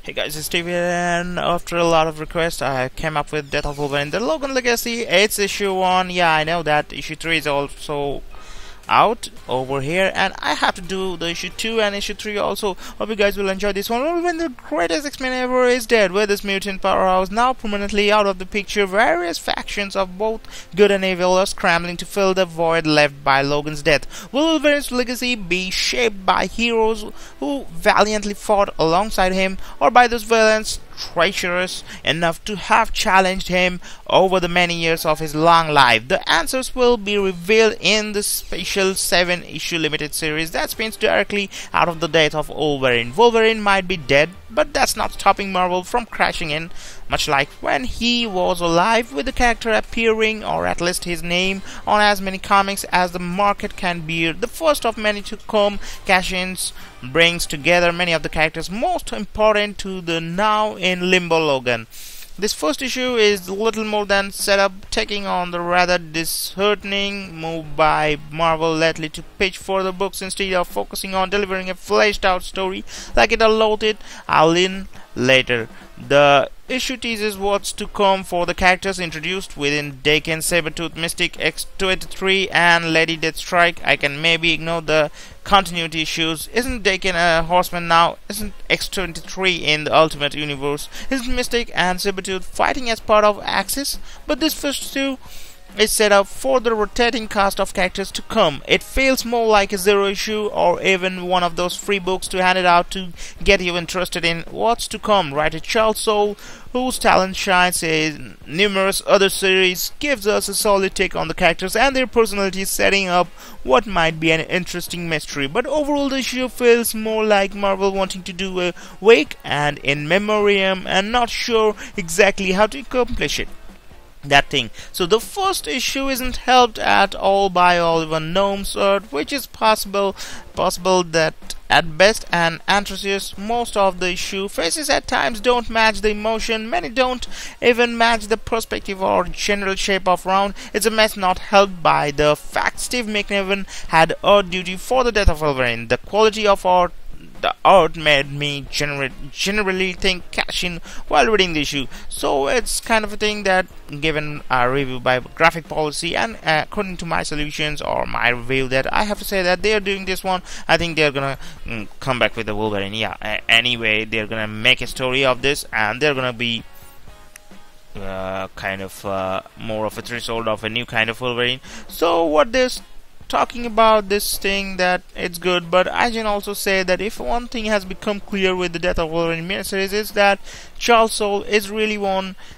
Hey guys, it's Steve here, and after a lot of requests, I came up with Death of Wolverine, the Logan Legacy. It's issue 1. Yeah, I know that issue 3 is also out over here, and I have to do the issue 2 and issue 3 also. Hope you guys will enjoy this one. When the greatest X-Men ever is dead, with this mutant powerhouse now permanently out of the picture, various factions of both good and evil are scrambling to fill the void left by Logan's death. Will Wolverine's legacy be shaped by heroes who valiantly fought alongside him, or by those villains treacherous enough to have challenged him over the many years of his long life? The answers will be revealed in the special 7-issue limited series that spins directly out of the death of Wolverine. Wolverine might be dead, but that's not stopping Marvel from crashing in, much like when he was alive, with the character appearing, or at least his name, on as many comics as the market can bear. The first of many to come cash-ins brings together many of the characters most important to the now in limbo Logan. This first issue is little more than setup, taking on the rather disheartening move by Marvel lately to pitch further books instead of focusing on delivering a fleshed out story like it allotted. I'll in later. The issue teases what's to come for the characters introduced within Daken, Sabretooth, Mystic, X-23 and Lady Deathstrike. I can maybe ignore the continuity issues. Isn't Daken a horseman now? Isn't X-23 in the Ultimate Universe? Isn't Mystic and Sabretooth fighting as part of Axis? But this first two is set up for the rotating cast of characters to come. It feels more like a zero issue, or even one of those free books to hand it out to get you interested in what's to come. Writer Soule, whose talent shines in numerous other series, gives us a solid take on the characters and their personalities, setting up what might be an interesting mystery. But overall, the issue feels more like Marvel wanting to do a wake and in memoriam and not sure exactly how to accomplish that thing. So the first issue isn't helped at all by Oliver Nome's art, which is possible that at best and atrocious. Most of the issue faces at times don't match the emotion, many don't even match the perspective or general shape of round. It's a mess, not helped by the fact Steve McNiven had art duty for the Death of Wolverine. The quality of the art made me generally think cash in while reading the issue. So it's kind of a thing that, given a review by Graphic Policy and according to my solutions or my review, that I have to say that they are doing this one. I think they're gonna come back with the Wolverine. Yeah. Anyway, they're gonna make a story of this, and they're gonna be kind of more of a threshold of a new kind of Wolverine. So what this talking about this thing, that it's good, but I can also say that if one thing has become clear with the Death of Wolverine miniseries is that Soule is really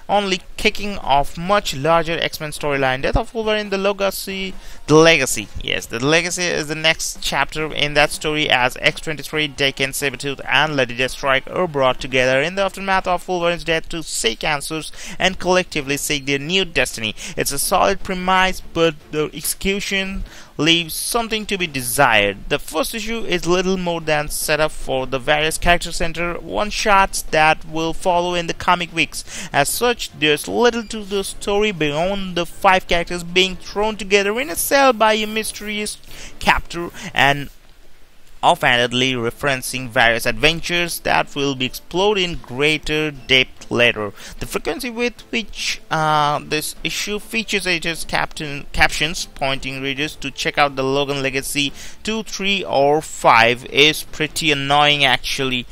only kicking off much larger X-Men storyline. Death of Wolverine, the legacy is the next chapter in that story, as X-23, Daken, Sabretooth and Lady Deathstrike are brought together in the aftermath of Wolverine's death to seek answers and collectively seek their new destiny. It's a solid premise, but the execution leaves something to be desired. The first issue is little more than setup for the various character center one-shots that will follow in the comic weeks. As such, there's little to the story beyond the 5 characters being thrown together in a cell by a mysterious captor and offhandedly referencing various adventures that will be explored in greater depth later. The frequency with which this issue features editors' captions pointing readers to check out the Logan Legacy 2, 3 or 5 is pretty annoying actually.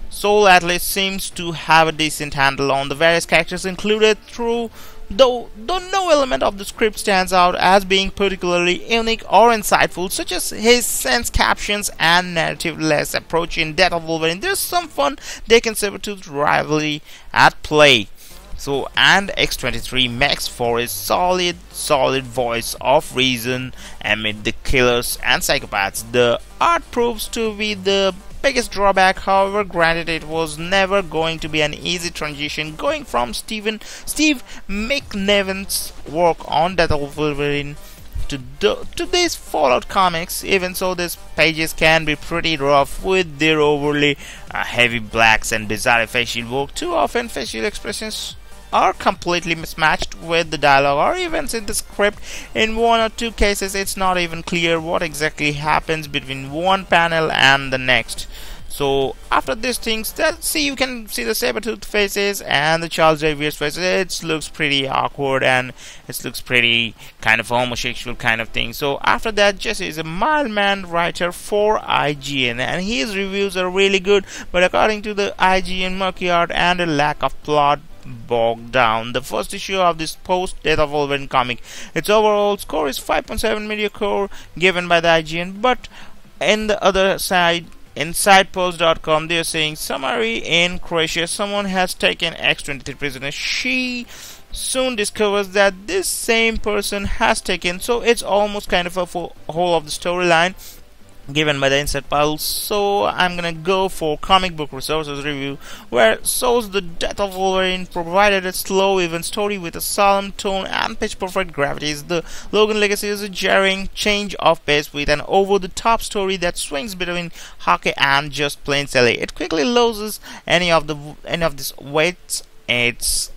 Soule at least seems to have a decent handle on the various characters included, though no element of the script stands out as being particularly unique or insightful, such as his sense captions and narrative-less approach in Death of Wolverine. There's some fun Daken Sabretooth rivalry at play. So, and X-23 makes for a solid voice of reason amid the killers and psychopaths. The art proves to be the biggest drawback. However, granted, it was never going to be an easy transition going from Steve McNiven's work on Death of Wolverine to these Fallout comics. Even so, these pages can be pretty rough with their overly heavy blacks and bizarre facial work. Too often, facial expressions are completely mismatched with the dialogue or events in the script. In 1 or 2 cases, it's not even clear what exactly happens between one panel and the next. So after these things, that see, you can see the Sabretooth faces and the Charles Xavier's faces. It looks pretty awkward and it looks pretty kind of homosexual kind of thing. So after that, Jesse is a mild-mannered writer for IGN, and his reviews are really good. But according to the IGN murky art and a lack of plot, bogged down the first issue of this post Death of Wolverine comic. Its overall score is 5.7 mediocre given by the IGN, but in the other side, InsidePost.com, they are saying summary: in Croatia, someone has taken X-23 prisoner. She soon discovers that this same person has taken, so it's almost kind of a whole of the storyline given by the Inside Pulse. So I'm gonna go for comic book resources review, where shows the Death of Wolverine provided a slow, even story with a solemn tone and pitch-perfect gravities. The Logan Legacy is a jarring change of pace with an over-the-top story that swings between hockey and just plain silly. It quickly loses any of this weight its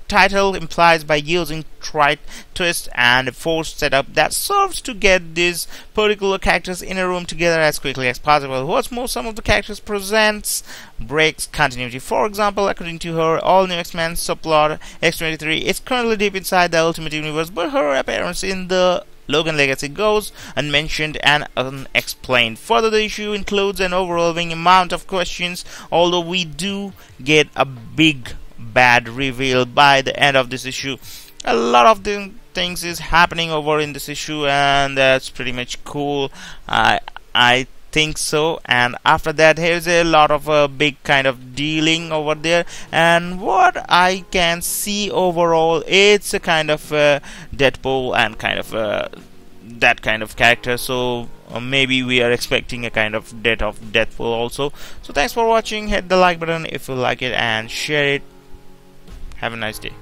title implies by using trite twist and a forced setup that serves to get these particular characters in a room together as quickly as possible. What's more, some of the characters presents breaks continuity. For example, according to her, all new X-Men subplot X-23 is currently deep inside the Ultimate Universe, but her appearance in the Logan Legacy goes unmentioned and unexplained. Further, the issue includes an overwhelming amount of questions, although we do get a big bad reveal by the end of this issue. A lot of the things is happening over in this issue, and that's pretty much cool. I think so. And after that, here's a lot of big kind of dealing over there, and what I can see overall, it's a kind of Deadpool and kind of that kind of character. So maybe we are expecting a kind of death of Deadpool also. So thanks for watching. Hit the like button if you like it and share it. Have a nice day.